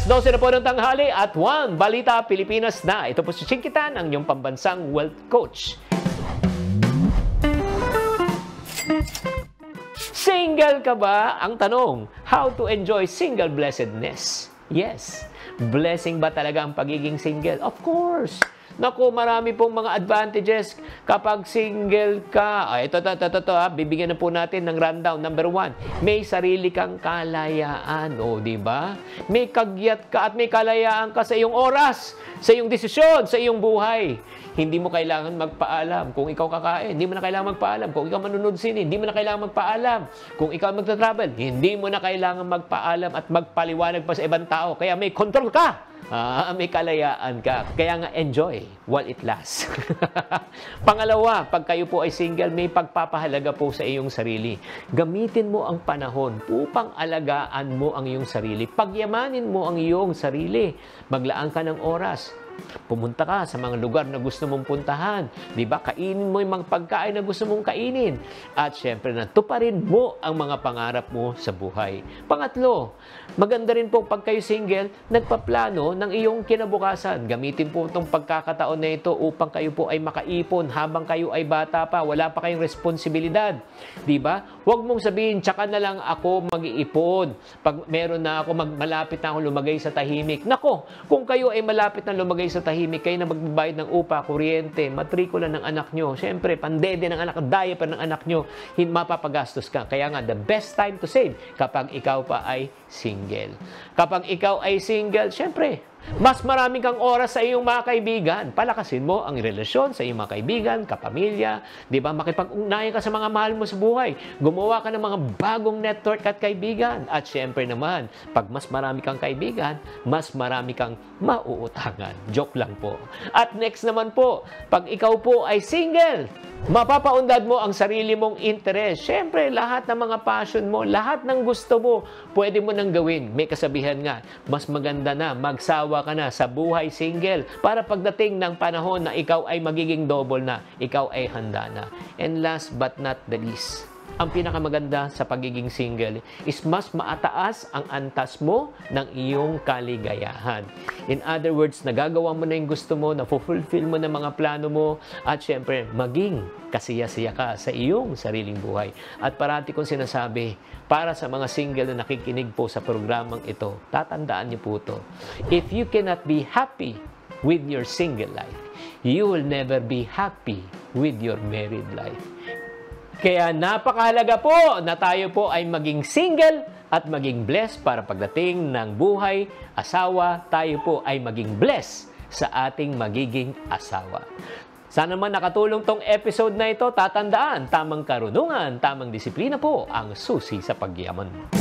12 na po ng tanghali at 1 Balita Pilipinas na. Ito po si Chinkitan, ang inyong pambansang wealth coach. Single ka ba? Ang tanong, how to enjoy single blessedness? Yes. Blessing ba talaga ang pagiging single? Of course. Naku, marami pong mga advantages kapag single ka. Ito, bibigyan na po natin ng rundown. Number 1, may sarili kang kalayaan. O, di ba? May kagyat ka at may kalayaan ka sa iyong oras, sa iyong desisyon, sa iyong buhay. Hindi mo kailangan magpaalam kung ikaw kakain. Hindi mo na kailangan magpaalam kung ikaw manunod sine. Hindi mo na kailangan magpaalam kung ikaw magta-travel. Hindi mo na kailangan magpaalam at magpaliwanag pa sa ibang tao. Kaya may control ka. May kalayaan ka. Kaya nga enjoy while it lasts. Pangalawa, pag kayo po ay single, may pagpapahalaga po sa iyong sarili. Gamitin mo ang panahon upang alagaan mo ang iyong sarili. Pagyamanin mo ang iyong sarili. Maglaan ka ng oras. Pumunta ka sa mga lugar na gusto mong puntahan. Diba? Kainin mo yung mga pagkain na gusto mong kainin. At syempre, natuparin mo ang mga pangarap mo sa buhay. Pangatlo, maganda rin po pag kayo single, nagpaplano ng iyong kinabukasan. Gamitin po itong pagkakataon na ito upang kayo po ay makaipon habang kayo ay bata pa. Wala pa kayong responsibilidad. Diba? Huwag mong sabihin, tsaka na lang ako mag-iipon. Pag meron na ako, malapit na ako lumagay sa tahimik. Nako, kung kayo ay malapit na lumagay sa tahimik, kayo na magbabayad ng upa, kuryente, matrikula ng anak nyo, syempre, pandede ng anak, diaper ng anak nyo, mapapagastos ka. Kaya nga, the best time to save kapag ikaw pa ay single. Kapag ikaw ay single, syempre, mas marami kang oras sa iyong mga kaibigan. Palakasin mo ang relasyon sa iyong mga kaibigan, kapamilya, di ba? Makipag-ugnayan ka sa mga mahal mo sa buhay. Gumawa ka ng mga bagong network at kaibigan. At syempre naman, pag mas marami kang kaibigan, mas marami kang mauutangan. Joke lang po. At next naman po, pag ikaw po ay single, mapapaundad mo ang sarili mong interes. Syempre, lahat ng mga passion mo, lahat ng gusto mo, pwede mo nang gawin. May kasabihan nga, mas maganda na magsawa ka na sa buhay single para pagdating ng panahon na ikaw ay magiging double na, ikaw ay handa na. And last but not the least, ang pinakamaganda sa pagiging single is mas maataas ang antas mo ng iyong kaligayahan. In other words, nagagawa mo na yung gusto mo, na-fulfill mo na mga plano mo, at syempre, maging kasiya-siya ka sa iyong sariling buhay. At parati kong sinasabi, para sa mga single na nakikinig po sa programang ito, tatandaan niyo po ito. If you cannot be happy with your single life, you will never be happy with your married life. Kaya napakahalaga po na tayo po ay maging single at maging blessed para pagdating ng buhay, asawa, tayo po ay maging blessed sa ating magiging asawa. Sana man nakatulong tong episode na ito. Tatandaan, tamang karunungan, tamang disiplina po ang susi sa pagyaman.